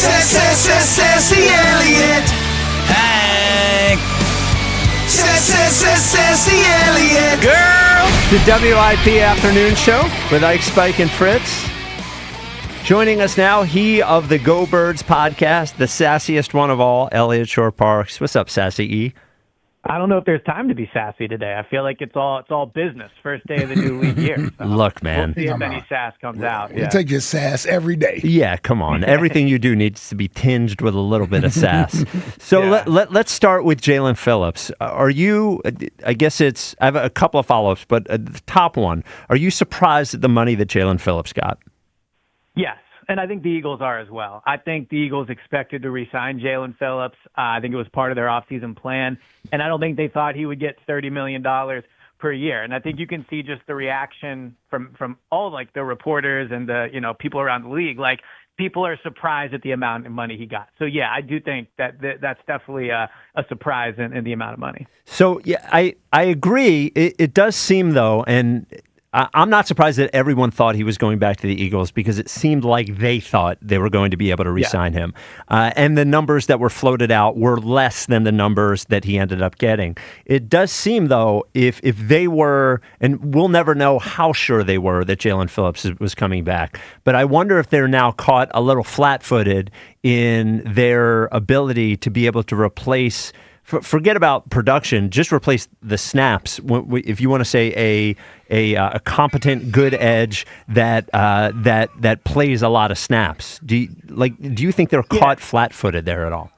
Sassy Eliot. Hank. Sassy Eliot. Girl. The WIP Afternoon Show with Ike, Spike, and Fritz. Joining us now, he of the Go Birds podcast, the sassiest one of all, Eliot Shorr-Parks. What's up, Sassy E? I don't know if there's time to be sassy today. I feel like it's all business. First day of the new league year. So Look, man. We'll see if any sass comes out. You take your sass every day. Yeah, come on. Everything you do needs to be tinged with a little bit of sass. So Yeah. let's start with Jalen Phillips. Are you, I have a couple of follow-ups, but the top one, are you surprised at the money that Jalen Phillips got? Yes, and I think the Eagles are as well. I think the Eagles expected to re-sign Jalen Phillips. I think it was part of their offseason plan, and I don't think they thought he would get $30 million per year. And I think you can see just the reaction from all like the reporters and the people around the league. Like people are surprised at the amount of money he got. So yeah, I do think that's definitely a surprise in the amount of money. So yeah, I agree. It does seem though, and I'm not surprised that everyone thought he was going back to the Eagles because it seemed like they thought they were going to be able to re-sign him. And the numbers that were floated out were less than the numbers that he ended up getting. It does seem, though, if they were, and we'll never know how sure they were that Jalen Phillips was coming back, but I wonder if they're now caught a little flat-footed in their ability to be able to replace. Forget about production. Just replace the snaps. If you want to say a competent, good edge that plays a lot of snaps. Do you think they're caught flat-footed there at all?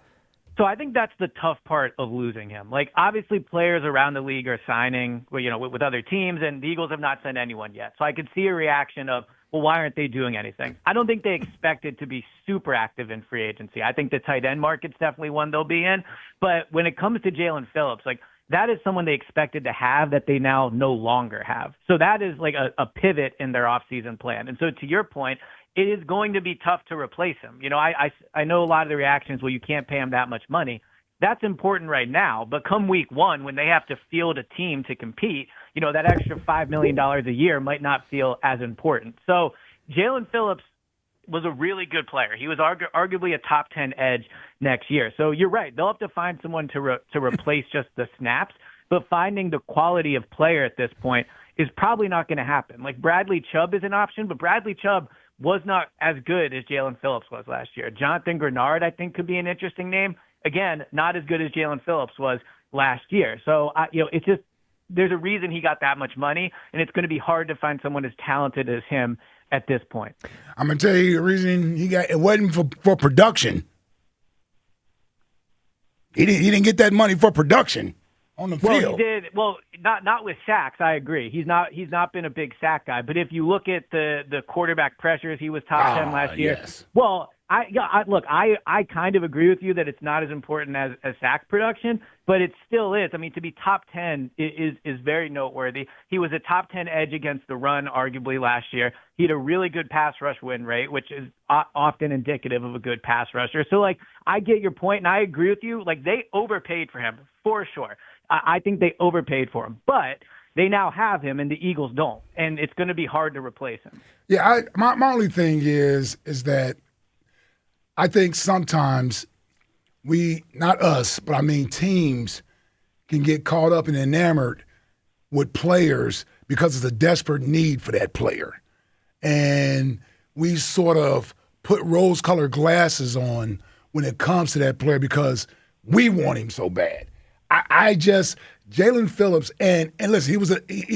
So I think that's the tough part of losing him. Like obviously, players around the league are signing, with other teams, and the Eagles have not signed anyone yet. So I could see a reaction of, well, why aren't they doing anything? I don't think they expected to be super active in free agency. I think the tight end market's definitely one they'll be in. But when it comes to Jalen Phillips, like that is someone they expected to have that they now no longer have. So that is like a pivot in their offseason plan. And so to your point, it is going to be tough to replace him. I know a lot of the reactions, well, you can't pay him that much money. That's important right now. But come week one, when they have to field a team to compete, that extra $5 million a year might not feel as important. So Jalen Phillips was a really good player. He was arguably a top 10 edge next year. So you're right. They'll have to find someone to replace just the snaps. But finding the quality of player at this point is probably not going to happen. Like Bradley Chubb is an option, but Bradley Chubb was not as good as Jalen Phillips was last year. Jonathan Grenard, I think, could be an interesting name. Again, not as good as Jalen Phillips was last year. So, it's just there's a reason he got that much money, and it's going to be hard to find someone as talented as him at this point. I'm going to tell you the reason he got it wasn't for production. He didn't get that money for production on the field. Well, he did. Well, not with sacks. I agree. He's not been a big sack guy. But if you look at the quarterback pressures, he was top 10 last year. Yes. Well, I kind of agree with you that it's not as important as sack production, but it still is. I mean, to be top 10 is very noteworthy. He was a top 10 edge against the run, arguably, last year. He had a really good pass rush win rate, which is often indicative of a good pass rusher. So, I get your point, and I agree with you. They overpaid for him, for sure. I think they overpaid for him, but they now have him, and the Eagles don't, and it's going to be hard to replace him. Yeah, my only thing is that I think sometimes not us, but I mean teams can get caught up and enamored with players because it's a desperate need for that player. And we sort of put rose-colored glasses on when it comes to that player because we want him so bad. Jalen Phillips, and listen,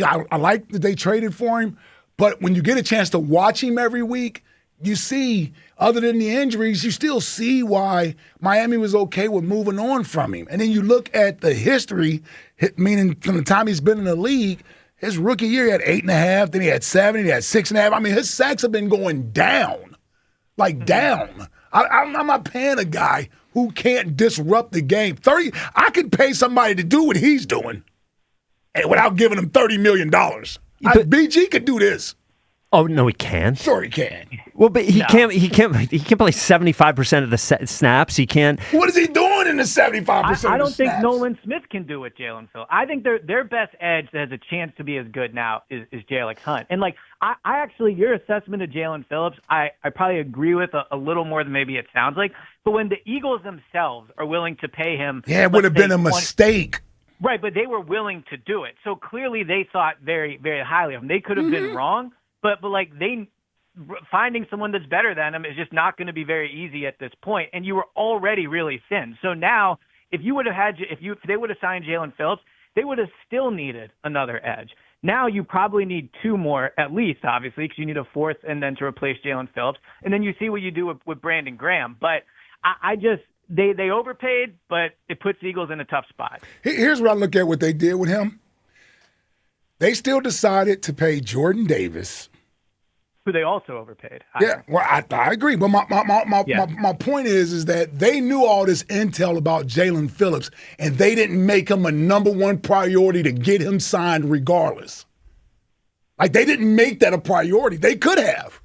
I like that they traded for him, but when you get a chance to watch him every week, you see, other than the injuries, you still see why Miami was okay with moving on from him. And then you look at the history, meaning from the time he's been in the league, his rookie year he had 8.5, then he had 7, he had 6.5. I mean, his sacks have been going down, down. I'm not paying a guy who can't disrupt the game. I could pay somebody to do what he's doing without giving him $30 million. BG could do this. Oh no, he can. Sure, he can. Well, but he can't. He can't play 75% of the snaps. He can't. What is he doing in the 75%. I don't of the think snaps. Nolan Smith can do what Jalen Phillips. I think their best edge that has a chance to be as good now is Jalen Hunt. And like I actually, your assessment of Jalen Phillips, I probably agree with a little more than maybe it sounds like. But when the Eagles themselves are willing to pay him, it would have been a mistake. Right, but they were willing to do it. So clearly they thought very, very highly of him. They could have been wrong, but like finding someone that's better than him is just not going to be very easy at this point. And you were already really thin. So now, if they would have signed Jalen Phillips, they would have still needed another edge. Now you probably need two more at least, obviously, because you need a fourth and then to replace Jalen Phillips. And then you see what you do with Brandon Graham. But They overpaid, but it puts the Eagles in a tough spot. Here's what I look at what they did with him. They still decided to pay Jordan Davis, who they also overpaid. I agree. But my point is that they knew all this intel about Jalen Phillips, and they didn't make him a number one priority to get him signed regardless. Like, they didn't make that a priority. They could have.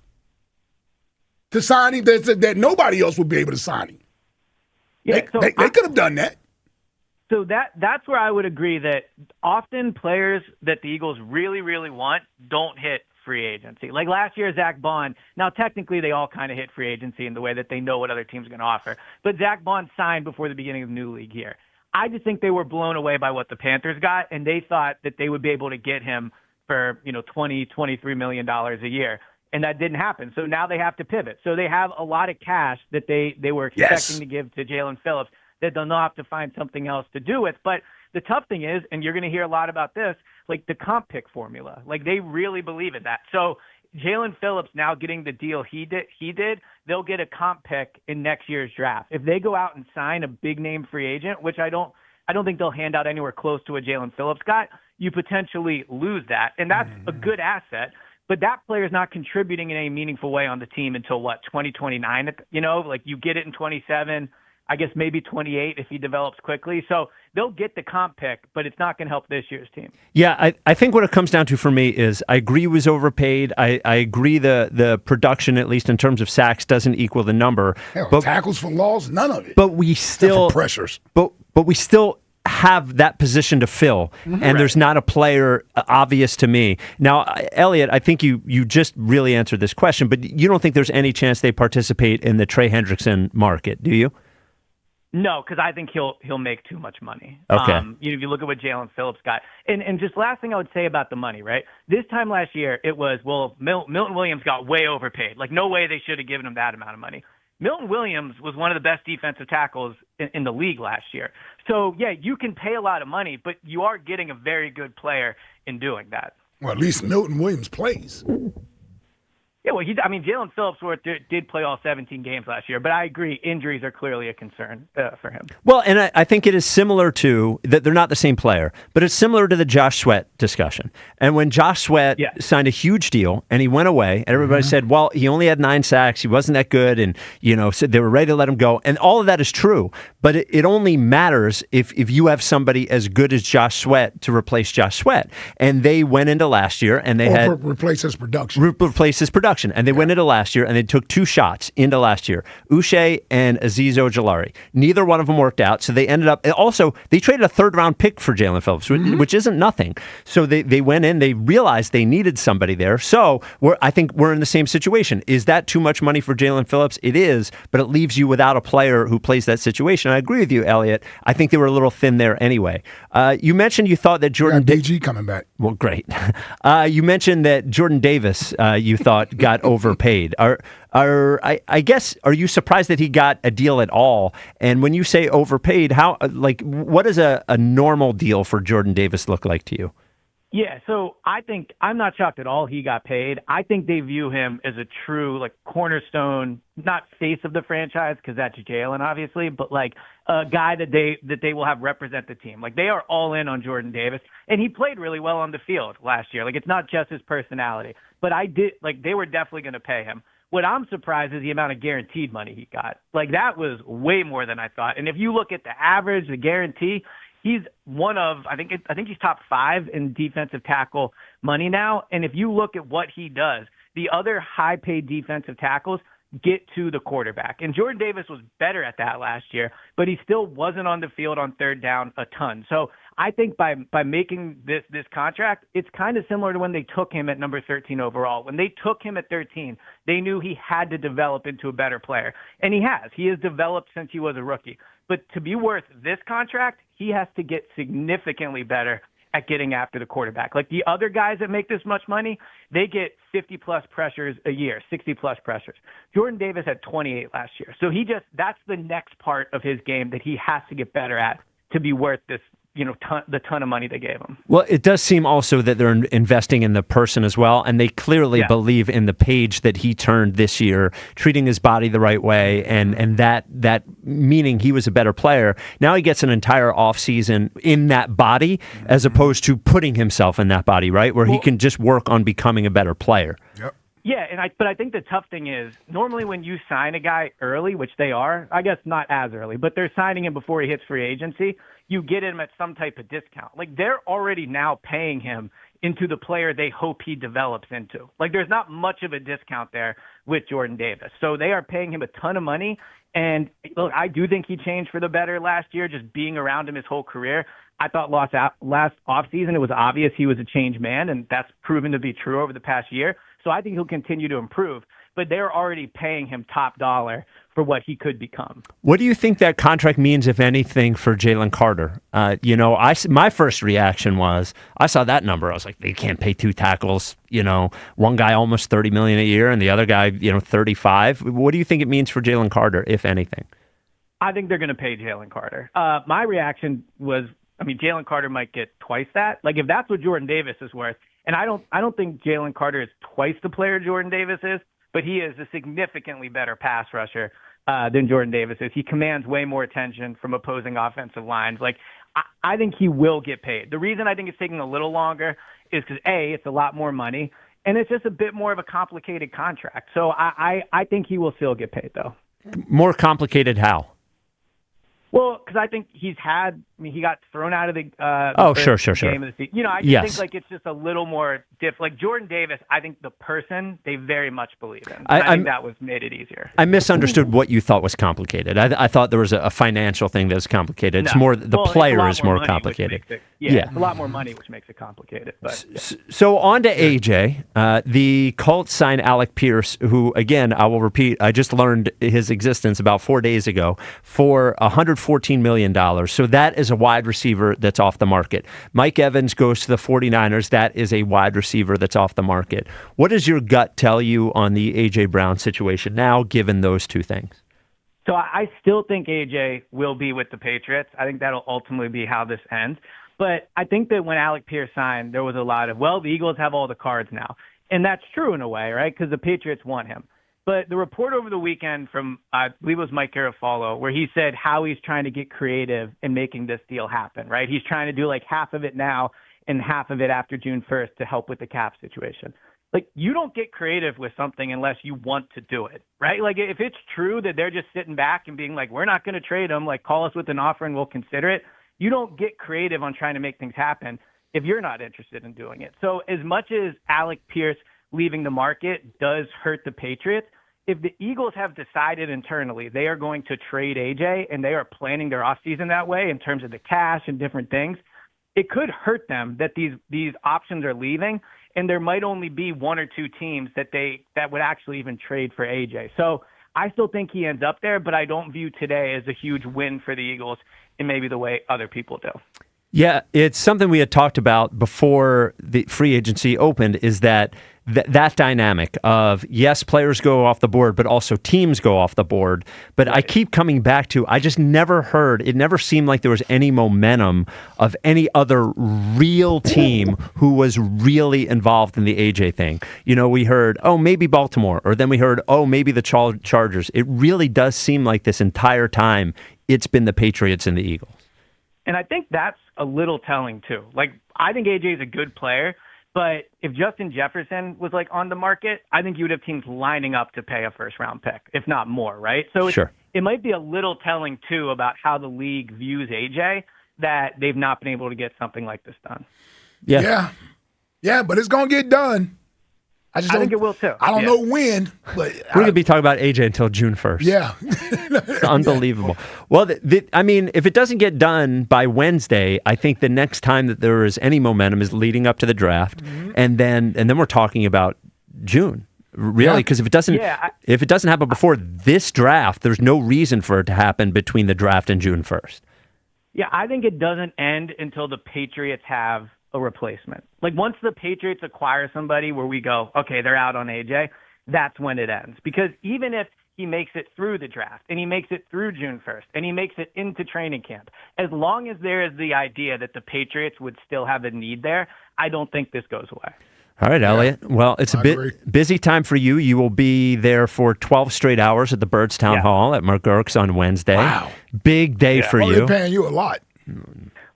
To sign him that nobody else would be able to sign him. Yeah, they could have done that. So that's where I would agree that often players that the Eagles really, really want don't hit free agency. Like last year, Zach Bond. Now, technically, they all kind of hit free agency in the way that they know what other teams are going to offer. But Zach Bond signed before the beginning of the new league year. I just think they were blown away by what the Panthers got, and they thought that they would be able to get him for $23 million a year. And that didn't happen. So now they have to pivot. So they have a lot of cash that they were expecting to give to Jalen Phillips that they'll now have to find something else to do with. But the tough thing is, and you're going to hear a lot about this, like the comp pick formula. Like they really believe in that. So Jalen Phillips now getting the deal he did, they'll get a comp pick in next year's draft. If they go out and sign a big name free agent, which I don't think they'll hand out anywhere close to what Jalen Phillips got, you potentially lose that. And that's a good asset. But that player is not contributing in any meaningful way on the team until, 2029? Like you get it in 27, I guess maybe 28 if he develops quickly. So they'll get the comp pick, but it's not going to help this year's team. Yeah, I think what it comes down to for me is I agree he was overpaid. I agree the production, at least in terms of sacks, doesn't equal the number. Hell, but tackles for loss, none of it. But we still pressures. But we still have that position to fill, and there's not a player obvious to me. Now, Eliot, I think you just really answered this question, but you don't think there's any chance they participate in the Trey Hendrickson market, do you? No, because I think he'll make too much money. Okay. If you look at what Jalen Phillips got. And just last thing I would say about the money, right? This time last year, it was, Milton Williams got way overpaid. Like, no way they should have given him that amount of money. Milton Williams was one of the best defensive tackles in the league last year. So, yeah, you can pay a lot of money, but you are getting a very good player in doing that. Well, at least Milton Williams plays. Yeah, well, Jalen Phillips did play all 17 games last year, but I agree, injuries are clearly a concern for him. Well, and I think it is similar to, that they're not the same player, but it's similar to the Josh Sweat discussion. And when Josh Sweat signed a huge deal and he went away, and everybody said, well, he only had 9 sacks, he wasn't that good, and so they were ready to let him go. And all of that is true, but it only matters if you have somebody as good as Josh Sweat to replace Josh Sweat. And they went into last year and they had replace his production. And they went into last year, and they took 2 shots into last year, Uche and Azeez Ojulari. Neither one of them worked out, so they ended up. Also, they traded a 3rd-round pick for Jalen Phillips, which isn't nothing. So they went in, they realized they needed somebody there. So I think we're in the same situation. Is that too much money for Jalen Phillips? It is, but it leaves you without a player who plays that situation. I agree with you, Eliot. I think they were a little thin there anyway. You mentioned you thought that Jordan DG coming back. Well, great. You mentioned that Jordan Davis, you thought, got overpaid. I guess, are you surprised that he got a deal at all? And when you say overpaid, what does a normal deal for Jordan Davis look like to you? Yeah, so I think I'm not shocked at all he got paid. I think they view him as a true cornerstone, not face of the franchise because that's Jalen obviously, but a guy that they will have represent the team. They are all in on Jordan Davis, and he played really well on the field last year. It's not just his personality, but they were definitely going to pay him. What I'm surprised is the amount of guaranteed money he got. That was way more than I thought. And if you look at the average, the guarantee, he's one of, I think he's top 5 in defensive tackle money now. And if you look at what he does, the other high-paid defensive tackles, get to the quarterback. And Jordan Davis was better at that last year, but he still wasn't on the field on third down a ton. So I think by making this contract, it's kind of similar to when they took him at number 13 overall. When they took him at 13, they knew he had to develop into a better player. And he has. He has developed since he was a rookie. But to be worth this contract, he has to get significantly better at getting after the quarterback. Like the other guys that make this much money, they get 50-plus pressures a year, 60-plus pressures. Jordan Davis had 28 last year. So that's the next part of his game that he has to get better at to be worth this, the ton of money they gave him. Well, it does seem also that they're investing in the person as well, and they clearly believe in the page that he turned this year, treating his body the right way, and that meaning he was a better player. Now he gets an entire offseason in that body as opposed to putting himself in that body, right, where he can just work on becoming a better player. Yep. Yeah, but I think the tough thing is normally when you sign a guy early, which they are, I guess not as early, but they're signing him before he hits free agency, you get him at some type of discount. Like they're already now paying him into the player they hope he develops into. Like there's not much of a discount there with Jordan Davis. So they are paying him a ton of money. And look, I do think he changed for the better last year, just being around him his whole career. I thought last offseason it was obvious he was a changed man, and that's proven to be true over the past year. So I think he'll continue to improve. But they're already paying him top dollar for what he could become. What do you think that contract means, if anything, for Jalen Carter? My first reaction was, I saw that number. I was like, they can't pay two tackles. One guy almost $30 million a year and the other guy, $35. What do you think it means for Jalen Carter, if anything? I think they're going to pay Jalen Carter. My reaction was, Jalen Carter might get twice that. Like if that's what Jordan Davis is worth, and I don't think Jalen Carter is twice the player Jordan Davis is, but he is a significantly better pass rusher than Jordan Davis is. He commands way more attention from opposing offensive lines. Like, I think he will get paid. The reason I think it's taking a little longer is because, A, it's a lot more money, and it's just a bit more of a complicated contract. So I think he will still get paid, though. More complicated how? Well, because I think he got thrown out of the sure. game of the season. I just think like it's just a little more like Jordan Davis, I think the person they very much believe in. I think that made it easier. I misunderstood what you thought was comcomplicated. I thought there was a financial thing that was complicated. It's more the player is more complicated. It's a lot more money, which makes it complicated. But So on to AJ. The Colts signed Alec Pierce, who, again, I will repeat, I just learned his existence about 4 days ago, for $114 million. So that is a wide receiver that's off the market. Mike Evans goes to the 49ers. That is a wide receiver that's off the market. What does your gut tell you on the A.J. Brown situation now, given those two things? So I still think A.J. will be with the Patriots. I think that'll ultimately be how this ends. But I think that when Alec Pierce signed, there was a lot of, the Eagles have all the cards now. And that's true in a way, right? Because the Patriots want him. But the report over the weekend from, I believe it was Mike Garafolo, where he said how he's trying to get creative in making this deal happen, right? He's trying to do like half of it now and half of it after June 1st to help with the cap situation. Like, you don't get creative with something unless you want to do it, right? Like, if it's true that they're just sitting back and being like, we're not going to trade him, like, call us with an offer and we'll consider it. You don't get creative on trying to make things happen if you're not interested in doing it. So as much as Alec Pierce leaving the market does hurt the Patriots, if the Eagles have decided internally they are going to trade AJ and they are planning their offseason that way in terms of the cash and different things, it could hurt them that these options are leaving, and there might only be one or two teams that would actually even trade for AJ. So I still think he ends up there, but I don't view today as a huge win for the Eagles in maybe the way other people do. Yeah, it's something we had talked about before the free agency opened, is that dynamic of, yes, players go off the board, but also teams go off the board. But right. I keep coming back to, I just never heard, it never seemed like there was any momentum of any other real team who was really involved in the AJ thing. We heard, maybe Baltimore, or then we heard, maybe the Chargers. It really does seem like this entire time it's been the Patriots and the Eagles. And I think that's a little telling, too. Like, I think AJ is a good player, but if Justin Jefferson was, on the market, I think you would have teams lining up to pay a first-round pick, if not more, right? So sure. It might be a little telling, too, about how the league views AJ, that they've not been able to get something like this done. Yeah, but it's going to get done. I just I think it will too. I don't know when, but We're going to be talking about AJ until June 1st. Yeah. It's unbelievable. Well, I mean, if it doesn't get done by Wednesday, I think the next time that there is any momentum is leading up to the draft, and then we're talking about June. Really, because if it doesn't happen before this draft, there's no reason for it to happen between the draft and June 1st. Yeah, I think it doesn't end until the Patriots have a replacement. Like once the Patriots acquire somebody where we go, okay, they're out on AJ, that's when it ends. Because even if he makes it through the draft and he makes it through June 1st and he makes it into training camp, as long as there is the idea that the Patriots would still have a need there, I don't think this goes away. All right, Eliot. Well, it's a bit busy time for you. You will be there for 12 straight hours at the Birds Town Hall at McGurk's on Wednesday. Wow. Big day for you. They're paying you a lot.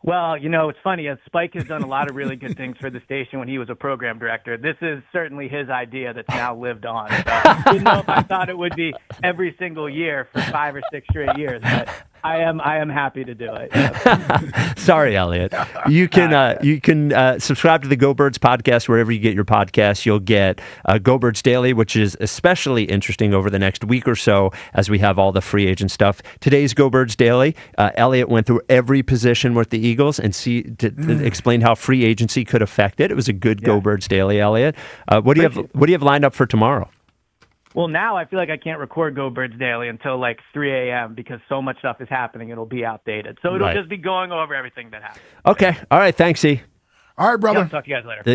Well, it's funny. Spike has done a lot of really good things for the station when he was a program director. This is certainly his idea that's now lived on. So, didn't know if I thought it would be every single year for 5 or 6 straight years, but I am happy to do it. Yes. Sorry, Eliot. You can subscribe to the Go Birds podcast wherever you get your podcasts. You'll get Go Birds Daily, which is especially interesting over the next week or so as we have all the free agent stuff. Today's Go Birds Daily, Eliot went through every position with the Eagles and explained how free agency could affect it. It was a good Go Birds Daily, Eliot. What do you have lined up for tomorrow? Well, now I feel like I can't record Go Birds Daily until like 3 a.m. because so much stuff is happening. It'll be outdated. So it'll just be going over everything that happened. Okay. All right. Thanks, E. All right, brother. Talk to you guys later.